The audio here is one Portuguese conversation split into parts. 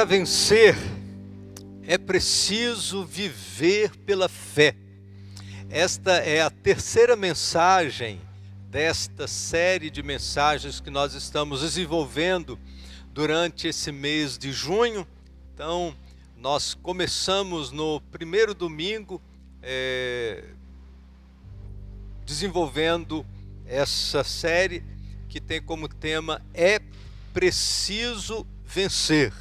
Para vencer, é preciso viver pela fé. Esta é a terceira mensagem desta série de mensagens que nós estamos desenvolvendo durante esse mês de junho. Então, nós começamos no primeiro domingo desenvolvendo essa série que tem como tema É Preciso Vencer.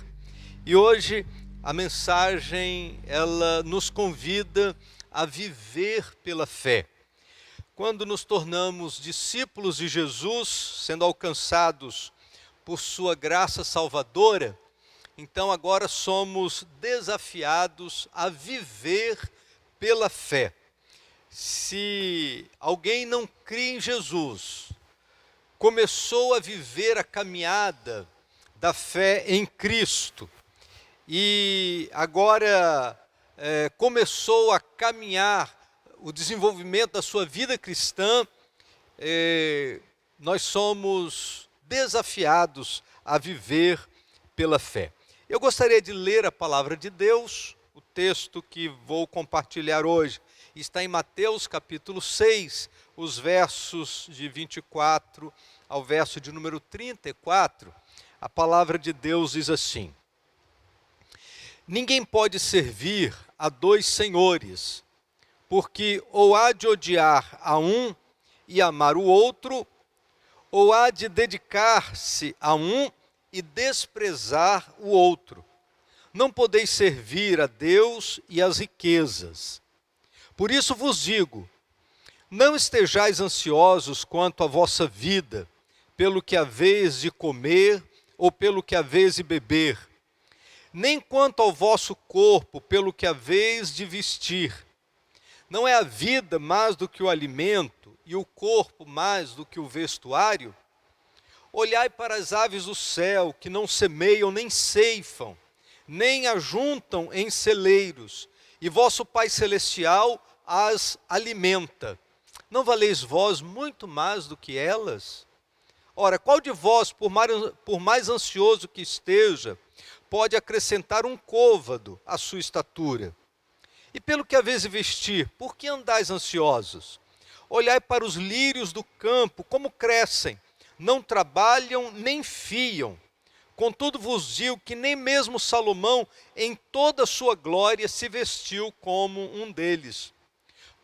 E hoje a mensagem ela nos convida a viver pela fé. Quando nos tornamos discípulos de Jesus, sendo alcançados por sua graça salvadora, então agora somos desafiados a viver pela fé. Se alguém não crê em Jesus, começou a viver a caminhada da fé em Cristo, e agora começou a caminhar o desenvolvimento da sua vida cristã, nós somos desafiados a viver pela fé. Eu gostaria de ler a palavra de Deus. O texto que vou compartilhar hoje está em Mateus capítulo 6, os versos de 24 ao verso de número 34. A palavra de Deus diz assim: Ninguém pode servir a dois senhores, porque ou há de odiar a um e amar o outro, ou há de dedicar-se a um e desprezar o outro. Não podeis servir a Deus e às riquezas. Por isso vos digo, não estejais ansiosos quanto à vossa vida, pelo que haveis de comer ou pelo que haveis de beber, nem quanto ao vosso corpo, pelo que haveis de vestir. Não é a vida mais do que o alimento, e o corpo mais do que o vestuário? Olhai para as aves do céu, que não semeiam nem ceifam, nem ajuntam em celeiros, e vosso Pai Celestial as alimenta. Não valeis vós muito mais do que elas? Ora, qual de vós, por mais ansioso que esteja, pode acrescentar um côvado à sua estatura? E pelo que haveis de vestir, por que andais ansiosos? Olhai para os lírios do campo, como crescem, não trabalham nem fiam. Contudo vos digo que nem mesmo Salomão, em toda a sua glória, se vestiu como um deles.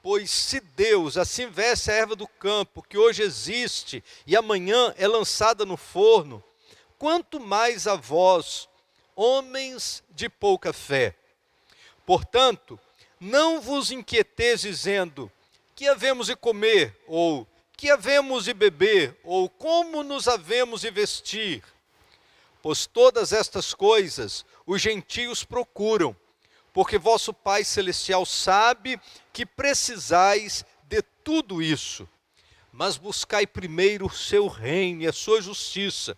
Pois se Deus assim veste a erva do campo, que hoje existe e amanhã é lançada no forno, quanto mais a vós, homens de pouca fé. Portanto, não vos inquieteis dizendo, que havemos de comer, ou que havemos de beber, ou como nos havemos de vestir? Pois todas estas coisas os gentios procuram, porque vosso Pai Celestial sabe que precisais de tudo isso. Mas buscai primeiro o seu reino e a sua justiça,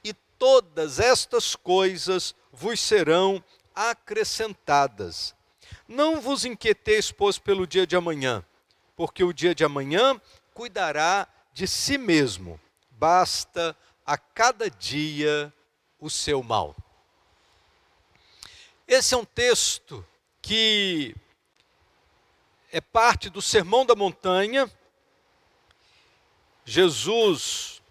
e todas estas coisas vos serão acrescentadas. Não vos inquieteis, pois, pelo dia de amanhã, porque o dia de amanhã cuidará de si mesmo. Basta a cada dia o seu mal. Esse é um texto que é parte do Sermão da Montanha. Jesus,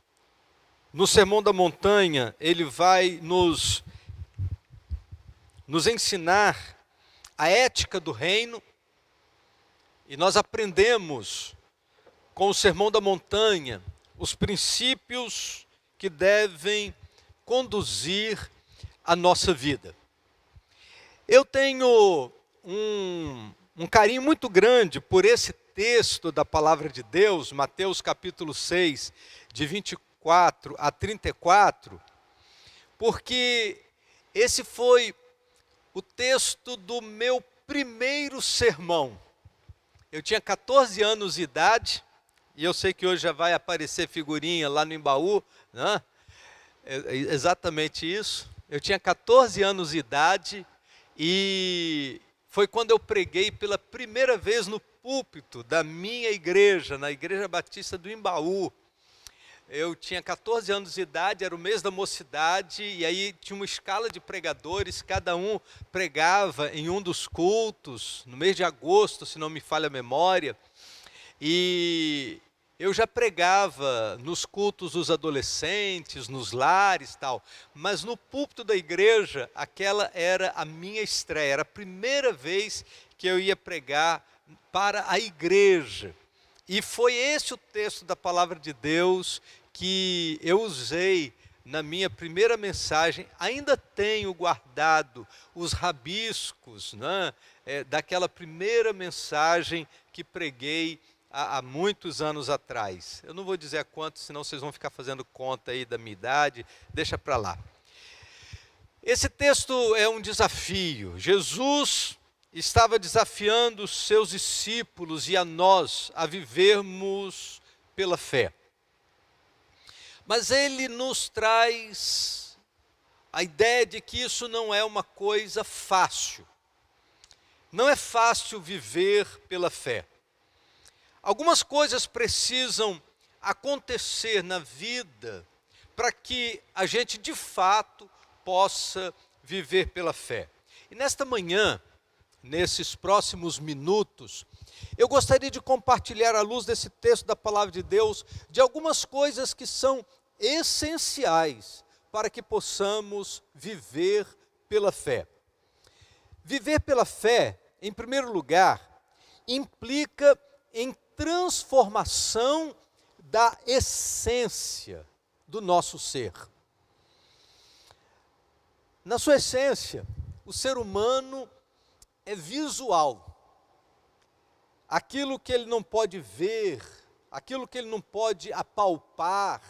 no Sermão da Montanha, ele vai nos ensinar a ética do reino, e nós aprendemos com o Sermão da Montanha os princípios que devem conduzir a nossa vida. Eu tenho um carinho muito grande por esse texto da palavra de Deus, Mateus capítulo 6, de 24 a 34, porque esse foi o texto do meu primeiro sermão. Eu tinha 14 anos de idade, e eu sei que hoje já vai aparecer figurinha lá no Embaú, né? É exatamente isso. Eu tinha 14 anos de idade, e foi quando eu preguei pela primeira vez no púlpito da minha igreja, na Igreja Batista do Embaú. eu tinha 14 anos de idade, era o mês da mocidade, e aí tinha uma escala de pregadores, cada um pregava em um dos cultos, no mês de agosto, se não me falha a memória, e eu já pregava nos cultos dos adolescentes, nos lares e tal, mas no púlpito da igreja, aquela era a minha estreia, era a primeira vez que eu ia pregar para a igreja. E foi esse o texto da palavra de Deus que eu usei na minha primeira mensagem. Ainda tenho guardado os rabiscos, né, daquela primeira mensagem que preguei há muitos anos atrás. Eu não vou dizer a quanto, senão vocês vão ficar fazendo conta aí da minha idade, deixa para lá. Esse texto é um desafio. Jesus estava desafiando os seus discípulos e a nós a vivermos pela fé. Mas ele nos traz a ideia de que isso não é uma coisa fácil. Não é fácil viver pela fé. Algumas coisas precisam acontecer na vida para que a gente de fato possa viver pela fé. E nesta manhã, nesses próximos minutos, eu gostaria de compartilhar à luz desse texto da palavra de Deus de algumas coisas que são essenciais para que possamos viver pela fé. Viver pela fé, em primeiro lugar, implica em transformação da essência do nosso ser. Na sua essência, o ser humano é visual. Aquilo que ele não pode ver, aquilo que ele não pode apalpar,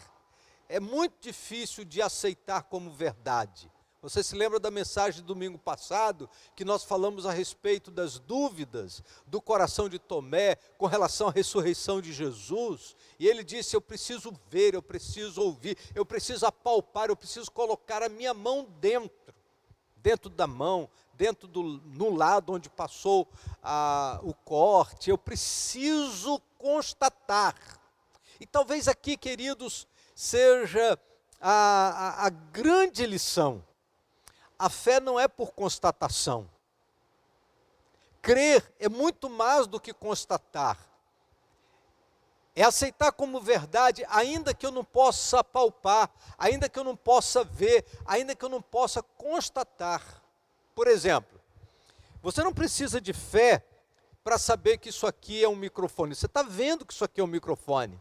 é muito difícil de aceitar como verdade. Você se lembra da mensagem do domingo passado, que nós falamos a respeito das dúvidas do coração de Tomé com relação à ressurreição de Jesus? E ele disse, eu preciso ver, eu preciso ouvir, eu preciso apalpar, eu preciso colocar a minha mão dentro da mão, no lado onde passou o corte, eu preciso constatar. E talvez aqui, queridos, seja a grande lição. A fé não é por constatação. Crer é muito mais do que constatar. É aceitar como verdade, ainda que eu não possa palpar, ainda que eu não possa ver, ainda que eu não possa constatar. Por exemplo, você não precisa de fé para saber que isso aqui é um microfone. Você está vendo que isso aqui é um microfone.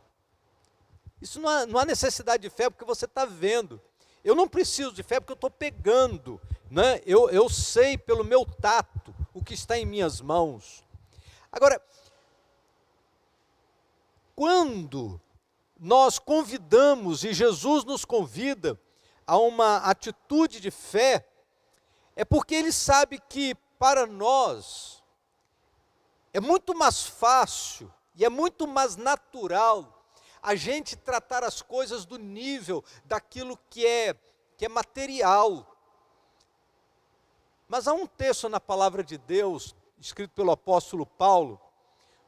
Isso não há necessidade de fé porque você está vendo. Eu não preciso de fé porque eu estou pegando, né? Eu sei pelo meu tato o que está em minhas mãos. Agora, quando nós convidamos, e Jesus nos convida a uma atitude de fé, é porque Ele sabe que para nós é muito mais fácil e é muito mais natural a gente tratar as coisas do nível daquilo que é material. Mas há um texto na palavra de Deus, escrito pelo apóstolo Paulo,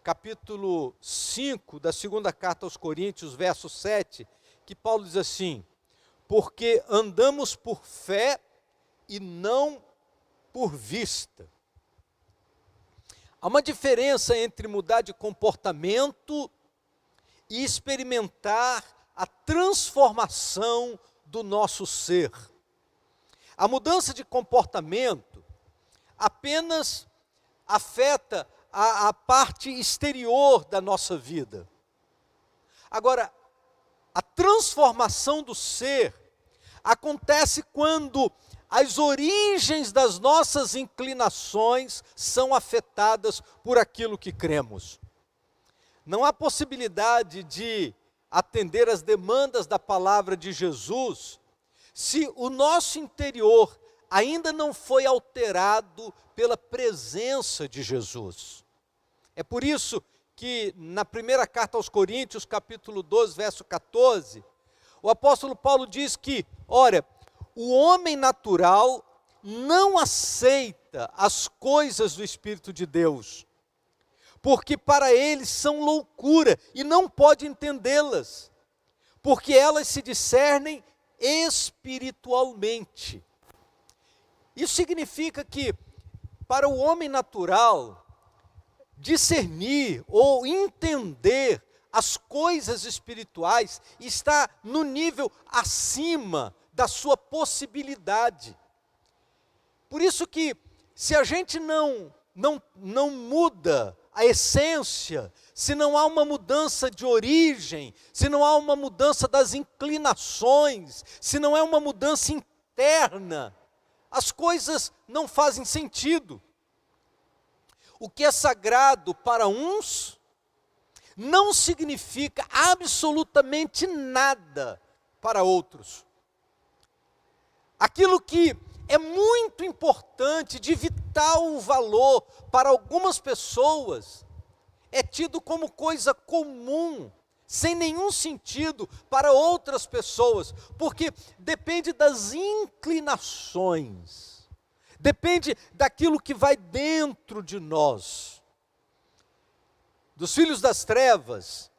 capítulo 5 da segunda carta aos Coríntios, verso 7, que Paulo diz assim, porque andamos por fé e não por vista. Há uma diferença entre mudar de comportamento e experimentar a transformação do nosso ser. A mudança de comportamento apenas afeta a parte exterior da nossa vida. Agora, a transformação do ser acontece quando as origens das nossas inclinações são afetadas por aquilo que cremos. Não há possibilidade de atender às demandas da palavra de Jesus se o nosso interior ainda não foi alterado pela presença de Jesus. É por isso que na primeira carta aos Coríntios, capítulo 12, verso 14, o apóstolo Paulo diz que, olha, o homem natural não aceita as coisas do Espírito de Deus, porque para eles são loucura e não pode entendê-las, porque elas se discernem espiritualmente. Isso significa que, para o homem natural, discernir ou entender as coisas espirituais está no nível acima da sua possibilidade. Por isso que, se a gente não muda a essência, se não há uma mudança de origem, se não há uma mudança das inclinações, se não é uma mudança interna, as coisas não fazem sentido. O que é sagrado para uns não significa absolutamente nada para outros. Aquilo que é muito importante, de vital valor para algumas pessoas, é tido como coisa comum, sem nenhum sentido para outras pessoas, porque depende das inclinações, depende daquilo que vai dentro de nós. Dos filhos das trevas,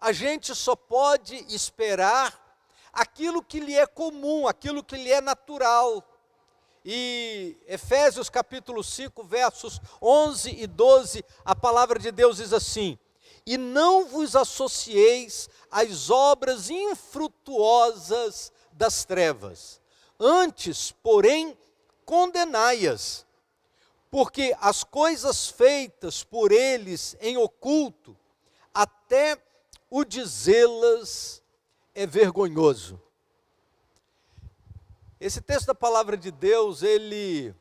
a gente só pode esperar aquilo que lhe é comum, aquilo que lhe é natural. E Efésios capítulo 5, versos 11 e 12, a palavra de Deus diz assim: e não vos associeis às obras infrutuosas das trevas, antes, porém, condenai-as, porque as coisas feitas por eles em oculto, até o dizê-las é vergonhoso. Esse texto da palavra de Deus, ele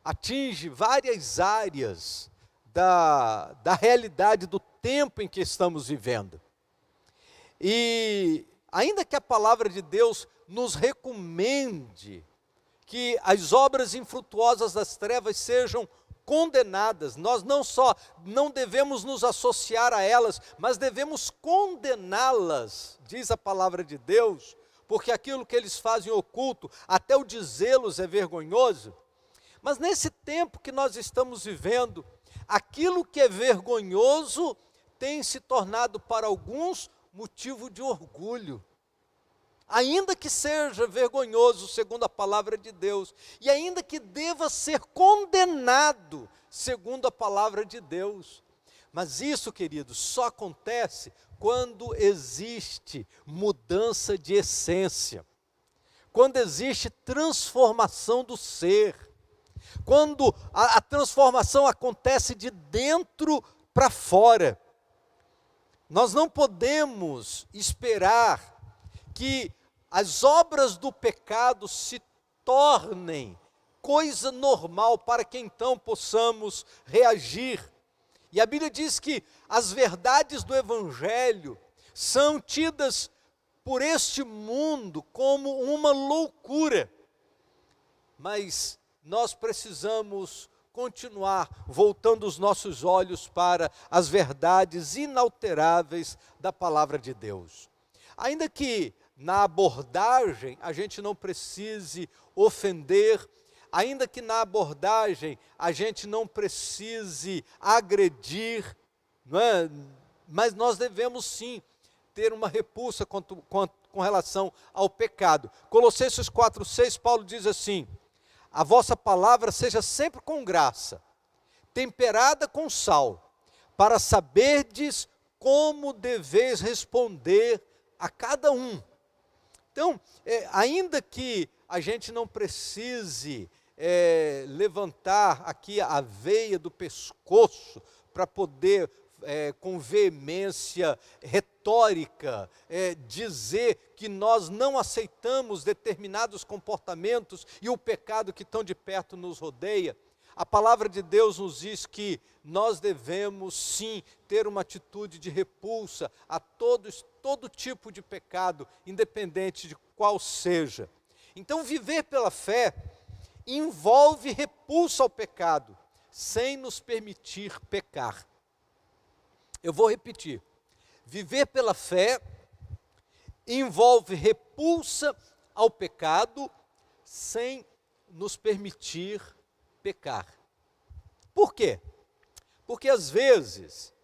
atinge várias áreas da realidade do tempo em que estamos vivendo. E ainda que a palavra de Deus nos recomende que as obras infrutuosas das trevas sejam condenadas, nós não devemos nos associar a elas, mas devemos condená-las, diz a palavra de Deus, porque aquilo que eles fazem oculto, até o dizê-los é vergonhoso. Mas nesse tempo que nós estamos vivendo, aquilo que é vergonhoso tem se tornado para alguns motivo de orgulho. Ainda que seja vergonhoso, segundo a palavra de Deus, e ainda que deva ser condenado, segundo a palavra de Deus. Mas isso, queridos, só acontece quando existe mudança de essência, quando existe transformação do ser, quando a transformação acontece de dentro para fora. Nós não podemos esperar que as obras do pecado se tornem coisa normal para que então possamos reagir. E a Bíblia diz que as verdades do Evangelho são tidas por este mundo como uma loucura. Mas nós precisamos continuar voltando os nossos olhos para as verdades inalteráveis da palavra de Deus. Ainda que na abordagem a gente não precise ofender, ainda que na abordagem a gente não precise agredir, não é? Mas nós devemos sim ter uma repulsa com relação ao pecado. Colossenses 4,6, Paulo diz assim: a vossa palavra seja sempre com graça, temperada com sal, para saberdes como deveis responder a cada um. Então, ainda que a gente não precise levantar aqui a veia do pescoço para poder, com veemência retórica, dizer que nós não aceitamos determinados comportamentos e o pecado que tão de perto nos rodeia, a palavra de Deus nos diz que nós devemos sim ter uma atitude de repulsa a todo tipo de pecado, independente de qual seja. Então, viver pela fé envolve repulsa ao pecado, sem nos permitir pecar. Eu vou repetir: viver pela fé envolve repulsa ao pecado, sem nos permitir pecar. Por quê? Porque às vezes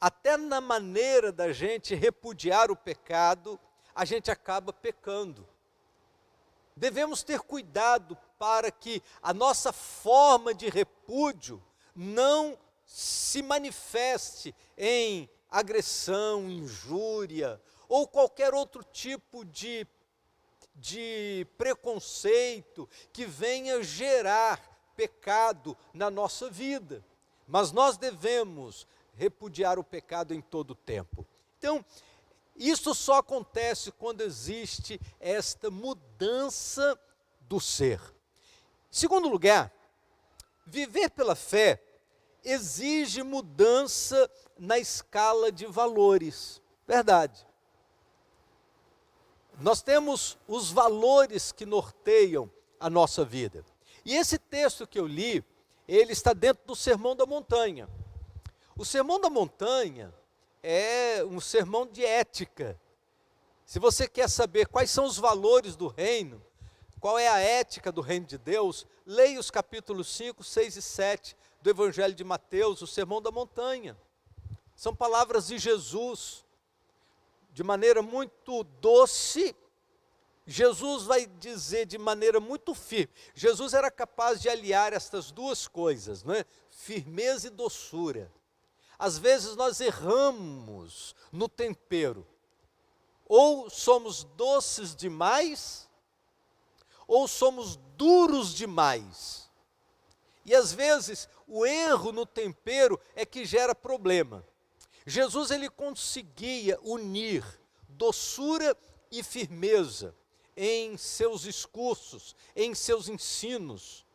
até na maneira da gente repudiar o pecado, a gente acaba pecando. Devemos ter cuidado para que a nossa forma de repúdio não se manifeste em agressão, injúria ou qualquer outro tipo de preconceito que venha gerar pecado na nossa vida. Mas nós devemos repudiar o pecado em todo o tempo. Então, isso só acontece quando existe esta mudança do ser. Em segundo lugar, viver pela fé exige mudança na escala de valores. Verdade. Nós temos os valores que norteiam a nossa vida. E esse texto que eu li, ele está dentro do Sermão da Montanha. O Sermão da Montanha é um sermão de ética. Se você quer saber quais são os valores do reino, qual é a ética do reino de Deus, leia os capítulos 5, 6 e 7 do Evangelho de Mateus, o Sermão da Montanha. São palavras de Jesus, de maneira muito doce. Jesus vai dizer de maneira muito firme. Jesus era capaz de aliar estas duas coisas, não é? Firmeza e doçura. Às vezes nós erramos no tempero. Ou somos doces demais, ou somos duros demais. E às vezes o erro no tempero é que gera problema. Jesus ele conseguia unir doçura e firmeza em seus discursos, em seus ensinos.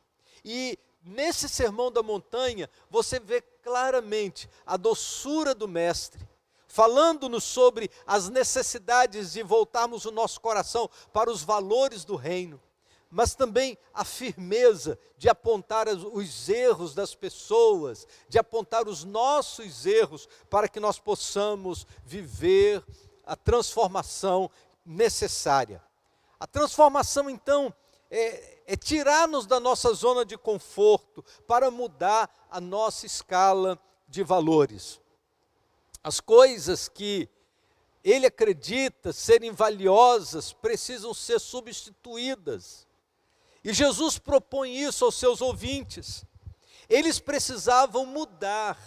E nesse Sermão da Montanha, você vê claramente a doçura do Mestre, falando-nos sobre as necessidades de voltarmos o nosso coração para os valores do reino, mas também a firmeza de apontar os erros das pessoas, de apontar os nossos erros, para que nós possamos viver a transformação necessária. A transformação, então, é tirar-nos da nossa zona de conforto para mudar a nossa escala de valores. As coisas que ele acredita serem valiosas precisam ser substituídas. E Jesus propõe isso aos seus ouvintes. Eles precisavam mudar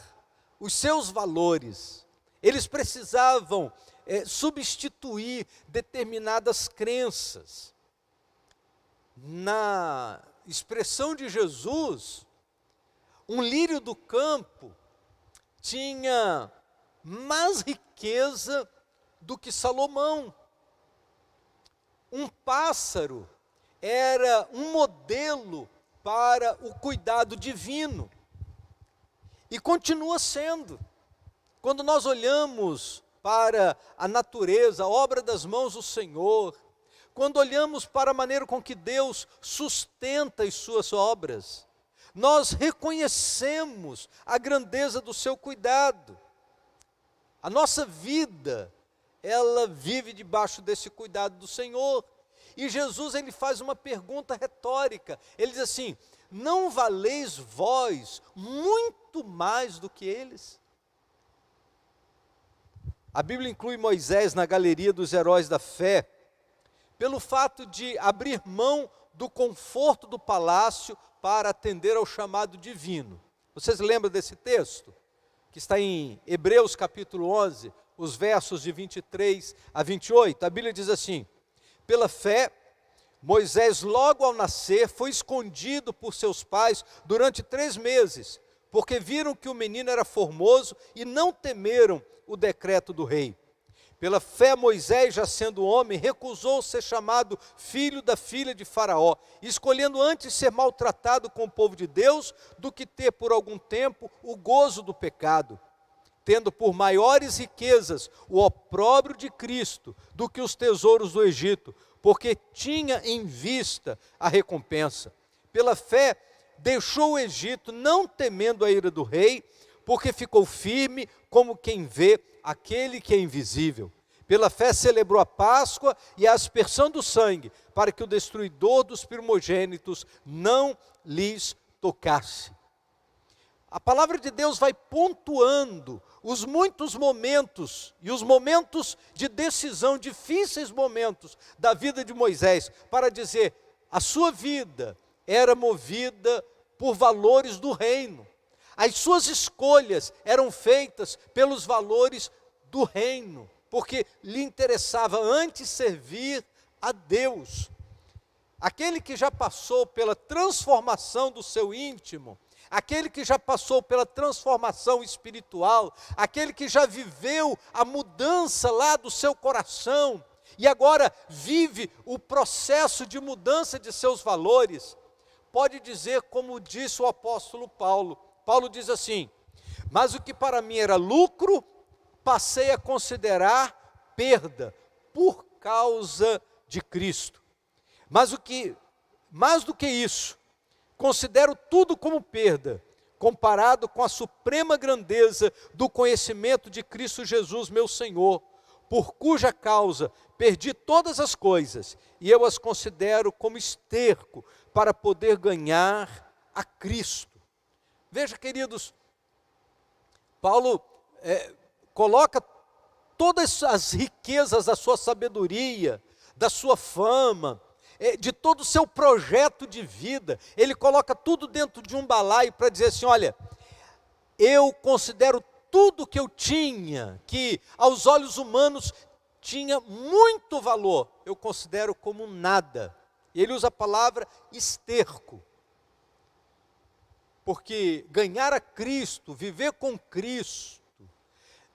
os seus valores. Eles precisavam substituir determinadas crenças. Na expressão de Jesus, um lírio do campo tinha mais riqueza do que Salomão. Um pássaro era um modelo para o cuidado divino. E continua sendo. Quando nós olhamos para a natureza, a obra das mãos do Senhor, quando olhamos para a maneira com que Deus sustenta as suas obras, nós reconhecemos a grandeza do seu cuidado. A nossa vida, ela vive debaixo desse cuidado do Senhor. E Jesus, ele faz uma pergunta retórica. Ele diz assim: não valeis vós muito mais do que eles? A Bíblia inclui Moisés na galeria dos heróis da fé, pelo fato de abrir mão do conforto do palácio para atender ao chamado divino. Vocês lembram desse texto? Que está em Hebreus capítulo 11, os versos de 23 a 28. A Bíblia diz assim: pela fé, Moisés logo ao nascer foi escondido por seus pais durante 3 meses, porque viram que o menino era formoso e não temeram o decreto do rei. Pela fé, Moisés, já sendo homem, recusou ser chamado filho da filha de Faraó, escolhendo antes ser maltratado com o povo de Deus do que ter por algum tempo o gozo do pecado, tendo por maiores riquezas o opróbrio de Cristo do que os tesouros do Egito, porque tinha em vista a recompensa. Pela fé, deixou o Egito, não temendo a ira do rei, porque ficou firme como quem vê aquele que é invisível. Pela fé celebrou a Páscoa e a aspersão do sangue, para que o destruidor dos primogênitos não lhes tocasse. A palavra de Deus vai pontuando os muitos momentos e os momentos de decisão, difíceis momentos da vida de Moisés, para dizer, a sua vida era movida por valores do reino. As suas escolhas eram feitas pelos valores do reino, porque lhe interessava antes servir a Deus. Aquele que já passou pela transformação do seu íntimo, aquele que já passou pela transformação espiritual, aquele que já viveu a mudança lá do seu coração, e agora vive o processo de mudança de seus valores, pode dizer como disse o apóstolo Paulo. Paulo diz assim, mas o que para mim era lucro, passei a considerar perda, por causa de Cristo. Mas mais do que isso, considero tudo como perda, comparado com a suprema grandeza do conhecimento de Cristo Jesus, meu Senhor, por cuja causa perdi todas as coisas, e eu as considero como esterco, para poder ganhar a Cristo. Veja, queridos, Paulo coloca todas as riquezas da sua sabedoria, da sua fama, de todo o seu projeto de vida, ele coloca tudo dentro de um balaio para dizer assim, olha, eu considero tudo que eu tinha, que aos olhos humanos tinha muito valor, eu considero como nada. E ele usa a palavra esterco, porque ganhar a Cristo, viver com Cristo,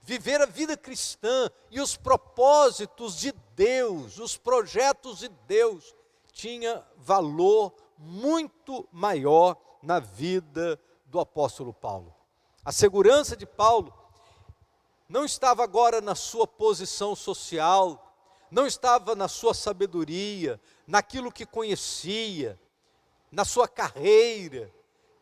viver a vida cristã e os propósitos de Deus, os projetos de Deus, tinha valor muito maior na vida do apóstolo Paulo. A segurança de Paulo não estava agora na sua posição social, não estava na sua sabedoria, naquilo que conhecia, na sua carreira,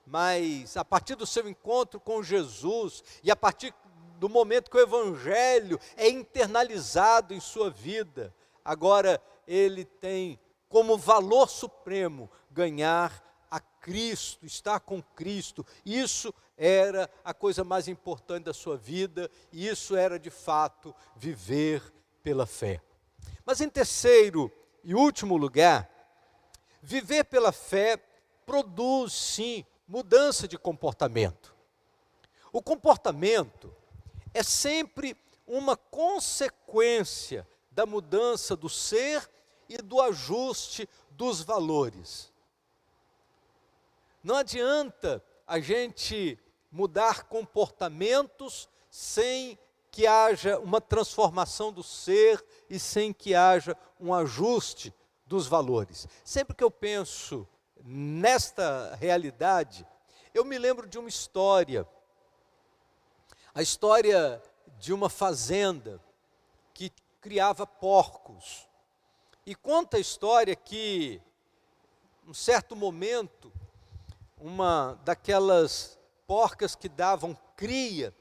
mas a partir do seu encontro com Jesus e a partir do momento que o Evangelho é internalizado em sua vida, agora ele tem como valor supremo ganhar a Cristo, estar com Cristo. Isso era a coisa mais importante da sua vida, e isso era de fato viver pela fé. Mas em terceiro e último lugar, viver pela fé produz sim mudança de comportamento. O comportamento é sempre uma consequência da mudança do ser e do ajuste dos valores. Não adianta a gente mudar comportamentos sem que haja uma transformação do ser e sem que haja um ajuste dos valores. Sempre que eu penso nesta realidade, eu me lembro de uma história, a história de uma fazenda que criava porcos. E conta a história que, num certo momento, uma daquelas porcas que davam cria,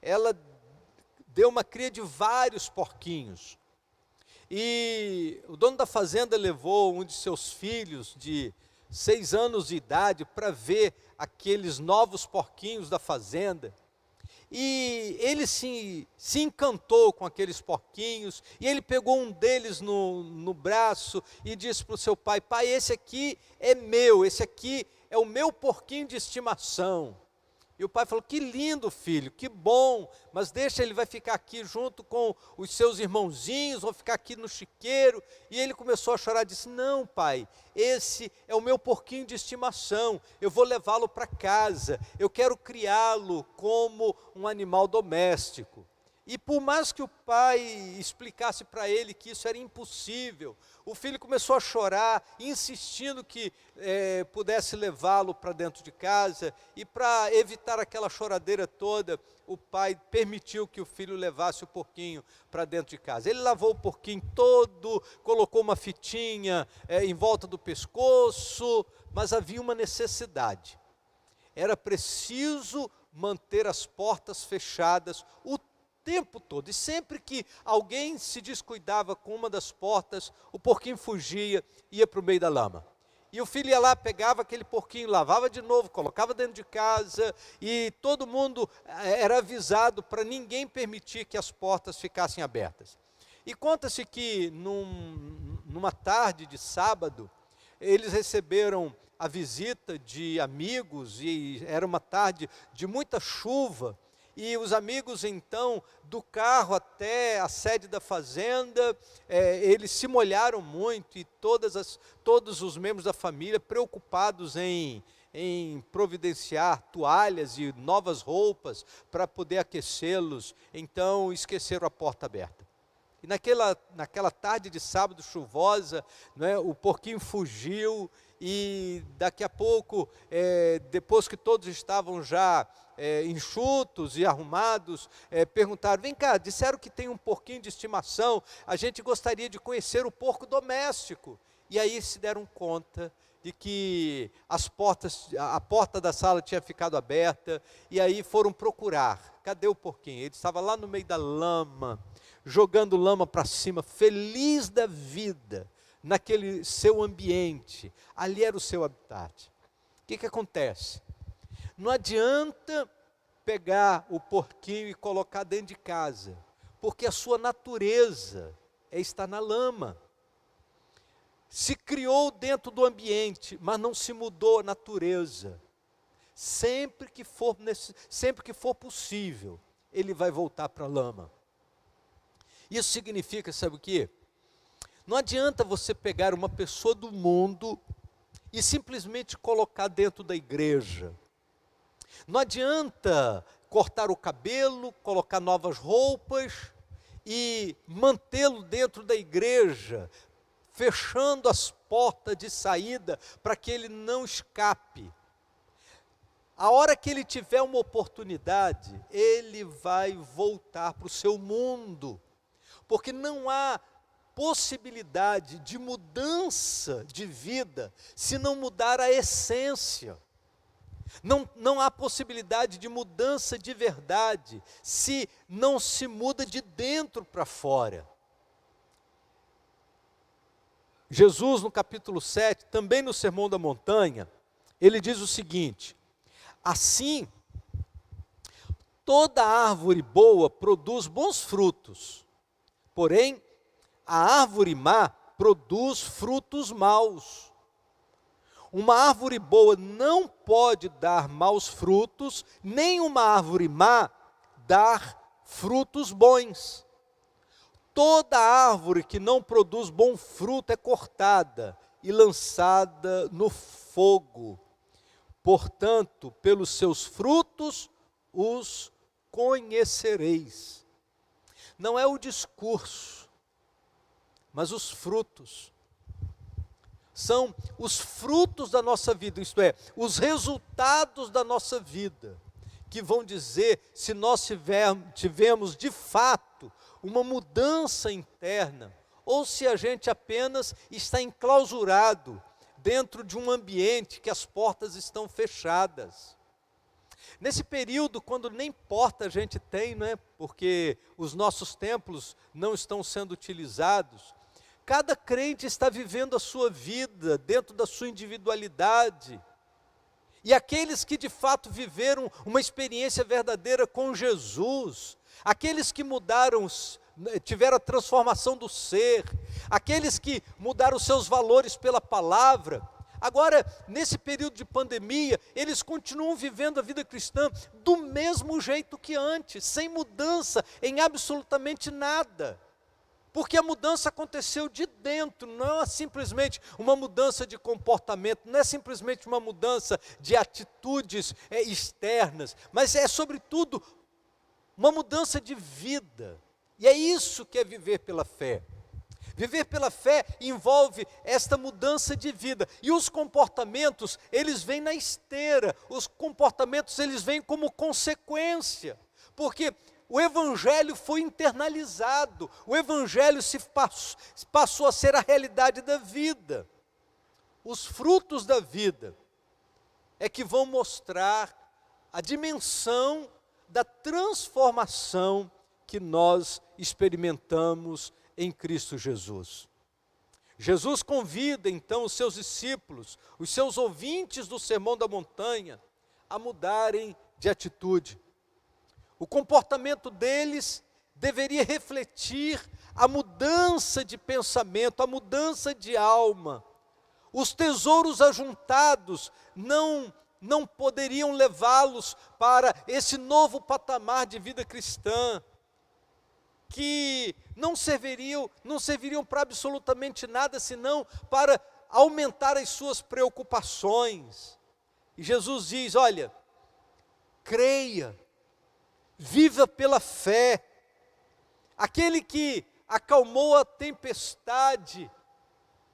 ela deu uma cria de vários porquinhos. E o dono da fazenda levou um de seus filhos de 6 anos de idade para ver aqueles novos porquinhos da fazenda. E ele se encantou com aqueles porquinhos, e ele pegou um deles no braço e disse para o seu pai, pai, esse aqui é meu, esse aqui é o meu porquinho de estimação. E o pai falou, que lindo filho, que bom, mas deixa, ele vai ficar aqui junto com os seus irmãozinhos, vão ficar aqui no chiqueiro. E ele começou a chorar, disse, não pai, esse é o meu porquinho de estimação, eu vou levá-lo para casa, eu quero criá-lo como um animal doméstico. E por mais que o pai explicasse para ele que isso era impossível, o filho começou a chorar, insistindo que pudesse levá-lo para dentro de casa, e para evitar aquela choradeira toda, o pai permitiu que o filho levasse o porquinho para dentro de casa. Ele lavou o porquinho todo, colocou uma fitinha em volta do pescoço, mas havia uma necessidade. Era preciso manter as portas fechadas o tempo todo, e sempre que alguém se descuidava com uma das portas, o porquinho fugia, ia para o meio da lama. E o filho ia lá, pegava aquele porquinho, lavava de novo, colocava dentro de casa, e todo mundo era avisado para ninguém permitir que as portas ficassem abertas. E conta-se que numa tarde de sábado, eles receberam a visita de amigos, e era uma tarde de muita chuva, e os amigos então, do carro até a sede da fazenda, eles se molharam muito, e todos os membros da família preocupados em providenciar toalhas e novas roupas para poder aquecê-los, então esqueceram a porta aberta. E naquela tarde de sábado chuvosa, o porquinho fugiu, e daqui a pouco, depois que todos estavam já enxutos e arrumados, perguntaram: vem cá, disseram que tem um porquinho de estimação, a gente gostaria de conhecer o porco doméstico. E aí se deram conta de que a porta da sala tinha ficado aberta, e aí foram procurar. Cadê o porquinho? Ele estava lá no meio da lama, jogando lama para cima, feliz da vida, naquele seu ambiente. Ali era o seu habitat. O que acontece? Não adianta pegar o porquinho e colocar dentro de casa, porque a sua natureza é estar na lama. Se criou dentro do ambiente, mas não se mudou a natureza. Sempre que for possível, ele vai voltar para a lama. Isso significa, sabe o quê? Não adianta você pegar uma pessoa do mundo e simplesmente colocar dentro da igreja. Não adianta cortar o cabelo, colocar novas roupas e mantê-lo dentro da igreja, fechando as portas de saída para que ele não escape. A hora que ele tiver uma oportunidade, ele vai voltar para o seu mundo, porque não há possibilidade de mudança de vida se não mudar a essência. Não há possibilidade de mudança de verdade se não se muda de dentro para fora. Jesus, no capítulo 7, também no Sermão da Montanha, ele diz o seguinte: assim, toda árvore boa produz bons frutos, porém, a árvore má produz frutos maus. Uma árvore boa não pode dar maus frutos, nem uma árvore má dar frutos bons. Toda árvore que não produz bom fruto é cortada e lançada no fogo. Portanto, pelos seus frutos os conhecereis. Não é o discurso, mas os frutos. São os frutos da nossa vida, isto é, os resultados da nossa vida, que vão dizer se nós tivemos de fato uma mudança interna, ou se a gente apenas está enclausurado dentro de um ambiente que as portas estão fechadas. Nesse período, quando nem porta a gente tem, porque os nossos templos não estão sendo utilizados, cada crente está vivendo a sua vida dentro da sua individualidade. E aqueles que de fato viveram uma experiência verdadeira com Jesus, aqueles que mudaram, tiveram a transformação do ser, aqueles que mudaram seus valores pela palavra, agora, nesse período de pandemia, eles continuam vivendo a vida cristã do mesmo jeito que antes, sem mudança em absolutamente nada. Porque a mudança aconteceu de dentro, não é simplesmente uma mudança de comportamento, não é simplesmente uma mudança de atitudes externas, mas é sobretudo uma mudança de vida. E é isso que é viver pela fé. Viver pela fé envolve esta mudança de vida. E os comportamentos, eles vêm na esteira. Os comportamentos, eles vêm como consequência. Porque o Evangelho foi internalizado. O Evangelho passou a ser a realidade da vida. Os frutos da vida é que vão mostrar a dimensão da transformação que nós experimentamos em Cristo Jesus. Jesus convida então os seus discípulos, os seus ouvintes do Sermão da Montanha, a mudarem de atitude. O comportamento deles deveria refletir a mudança de pensamento, a mudança de alma. Os tesouros ajuntados não poderiam levá-los para esse novo patamar de vida cristã, que não serviriam para absolutamente nada, senão para aumentar as suas preocupações. E Jesus diz: olha, creia, viva pela fé. Aquele que acalmou a tempestade,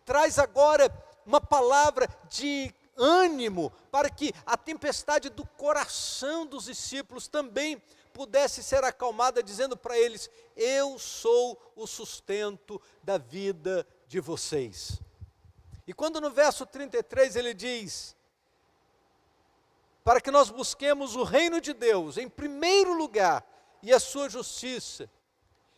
traz agora uma palavra de ânimo para que a tempestade do coração dos discípulos também pudesse ser acalmada, dizendo para eles: eu sou o sustento da vida de vocês. E quando no verso 33 ele diz, para que nós busquemos o reino de Deus em primeiro lugar e a sua justiça,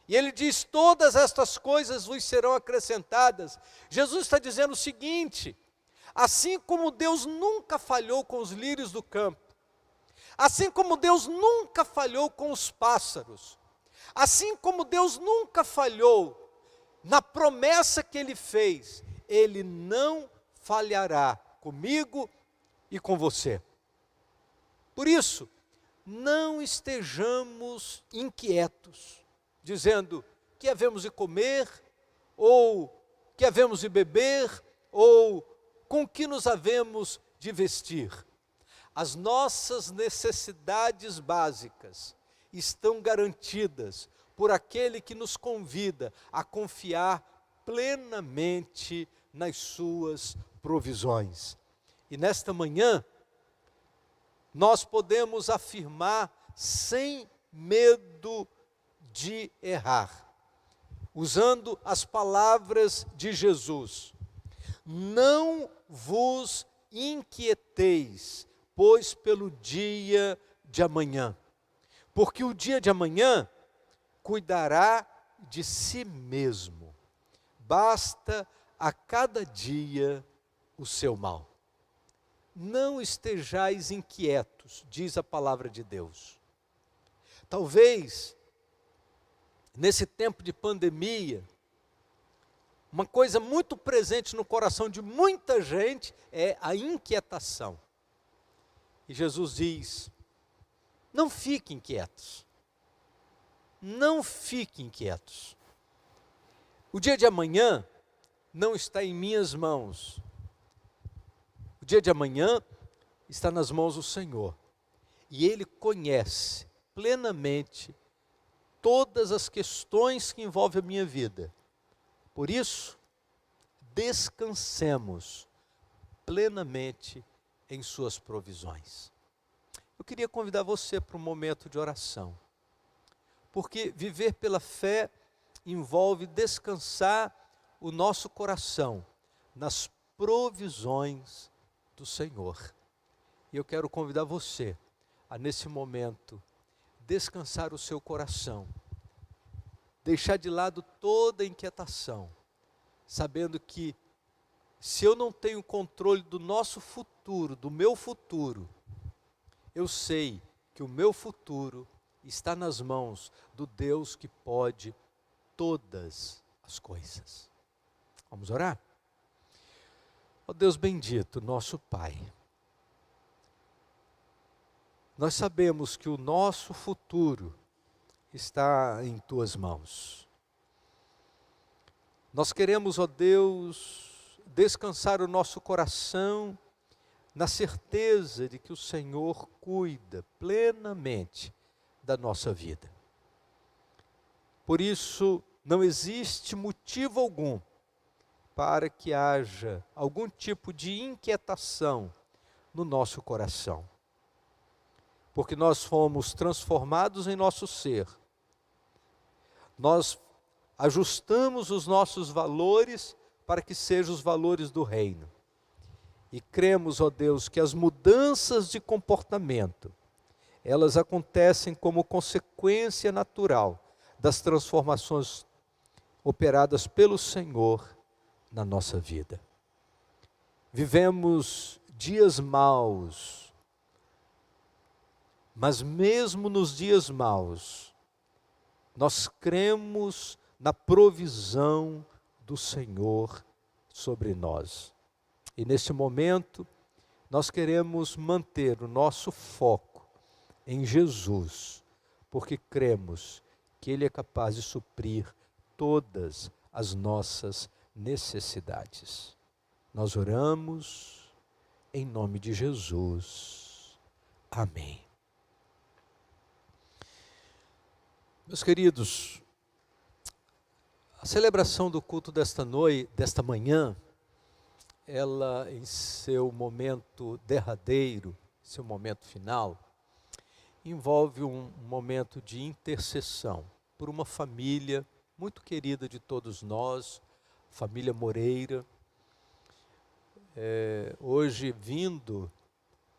e ele diz: todas estas coisas vos serão acrescentadas. Jesus está dizendo o seguinte: assim como Deus nunca falhou com os lírios do campo, assim como Deus nunca falhou com os pássaros, assim como Deus nunca falhou na promessa que Ele fez, Ele não falhará comigo e com você. Por isso, não estejamos inquietos, dizendo: que havemos de comer, ou que havemos de beber, ou com que nos havemos de vestir. As nossas necessidades básicas estão garantidas por aquele que nos convida a confiar plenamente nas suas provisões. E nesta manhã, nós podemos afirmar sem medo de errar, usando as palavras de Jesus: não vos inquieteis, pois pelo dia de amanhã, porque o dia de amanhã cuidará de si mesmo, basta a cada dia o seu mal. Não estejais inquietos, diz a palavra de Deus. Talvez, nesse tempo de pandemia, uma coisa muito presente no coração de muita gente é a inquietação. E Jesus diz: não fiquem inquietos, não fiquem inquietos. O dia de amanhã não está em minhas mãos. O dia de amanhã está nas mãos do Senhor. E Ele conhece plenamente todas as questões que envolvem a minha vida. Por isso, descansemos plenamente em suas provisões. Eu queria convidar você para um momento de oração, porque viver pela fé envolve descansar o nosso coração nas provisões do Senhor. E eu quero convidar você a, nesse momento, descansar o seu coração, deixar de lado toda inquietação, sabendo que se eu não tenho controle do nosso futuro, do meu futuro, eu sei que o meu futuro está nas mãos do Deus que pode todas as coisas. Vamos orar? Ó Deus bendito, nosso Pai, nós sabemos que o nosso futuro está em Tuas mãos. Nós queremos, ó Deus, descansar o nosso coração na certeza de que o Senhor cuida plenamente da nossa vida. Por isso, não existe motivo algum para que haja algum tipo de inquietação no nosso coração. Porque nós fomos transformados em nosso ser. Nós ajustamos os nossos valores para que sejam os valores do reino. E cremos, ó Deus, que as mudanças de comportamento, elas acontecem como consequência natural das transformações operadas pelo Senhor na nossa vida. Vivemos dias maus, mas mesmo nos dias maus, nós cremos na provisão do Senhor sobre nós. E nesse momento, nós queremos manter o nosso foco em Jesus, porque cremos que Ele é capaz de suprir todas as nossas necessidades. Nós oramos em nome de Jesus. Amém. Meus queridos, a celebração do culto desta manhã, ela em seu momento derradeiro, seu momento final, envolve um momento de intercessão por uma família muito querida de todos nós, família Moreira. Hoje, vindo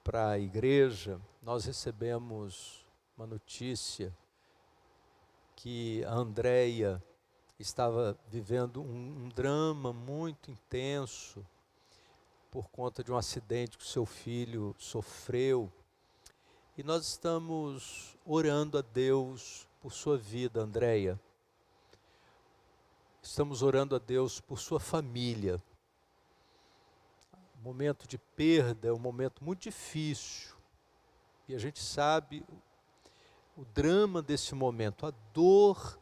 para a igreja, nós recebemos uma notícia que a Andréia estava vivendo um drama muito intenso por conta de um acidente que o seu filho sofreu. E nós estamos orando a Deus por sua vida, Andréia. Estamos orando a Deus por sua família. O momento de perda é um momento muito difícil. E a gente sabe o drama desse momento, a dor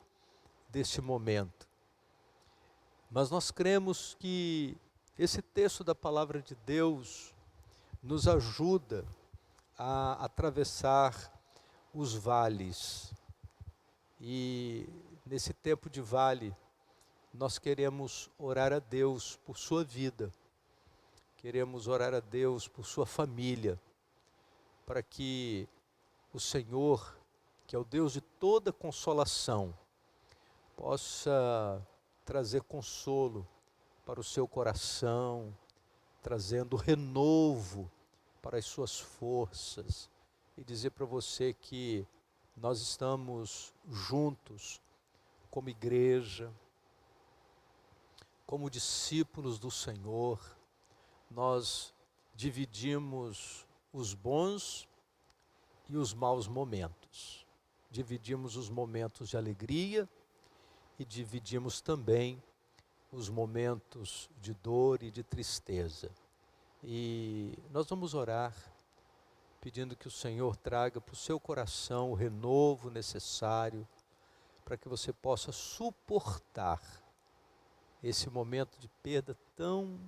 desse momento. Mas nós cremos que esse texto da palavra de Deus nos ajuda a atravessar os vales. E nesse tempo de vale, nós queremos orar a Deus por sua vida. Queremos orar a Deus por sua família, para que o Senhor, que é o Deus de toda consolação, possa trazer consolo para o seu coração, trazendo renovo para as suas forças, e dizer para você que nós estamos juntos como igreja, como discípulos do Senhor. Nós dividimos os bons e os maus momentos. Dividimos os momentos de alegria e dividimos também os momentos de dor e de tristeza. E nós vamos orar, pedindo que o Senhor traga para o seu coração o renovo necessário para que você possa suportar esse momento de perda tão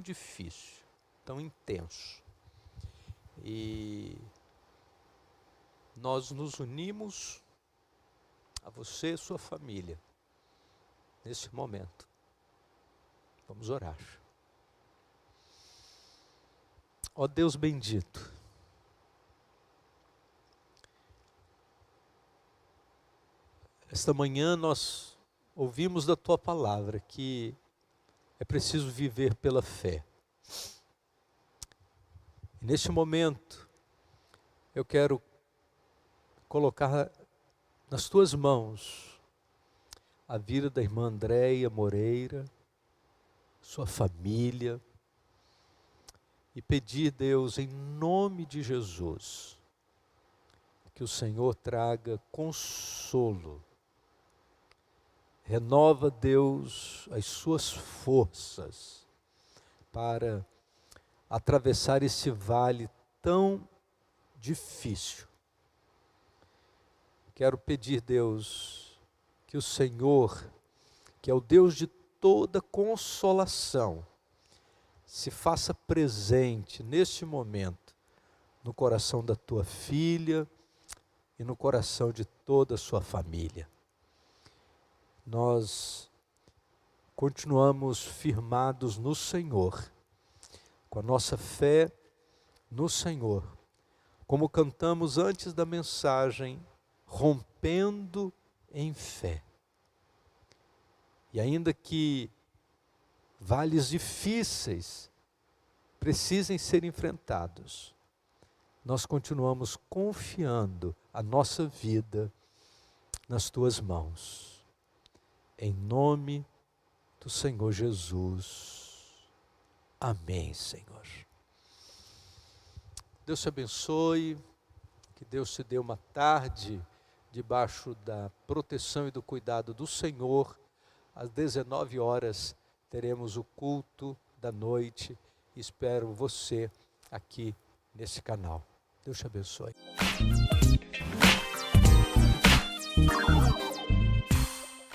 difícil, tão intenso. E nós nos unimos a você e sua família nesse momento. Vamos orar. Ó Deus bendito, esta manhã nós ouvimos da Tua palavra que é preciso viver pela fé. E neste momento, eu quero colocar nas Tuas mãos a vida da irmã Andréia Moreira, sua família, e pedir, Deus, em nome de Jesus, que o Senhor traga consolo. Renova, Deus, as suas forças para atravessar esse vale tão difícil. Quero pedir, Deus, que o Senhor, que é o Deus de toda consolação, se faça presente neste momento no coração da tua filha e no coração de toda a sua família. Nós continuamos firmados no Senhor, com a nossa fé no Senhor, como cantamos antes da mensagem, rompendo em fé. E ainda que vales difíceis precisem ser enfrentados, nós continuamos confiando a nossa vida nas tuas mãos. Em nome do do Senhor Jesus. Amém, Senhor. Deus te abençoe, que Deus te dê uma tarde debaixo da proteção e do cuidado do Senhor. Às 19 horas teremos o culto da noite. Espero você aqui nesse canal. Deus te abençoe.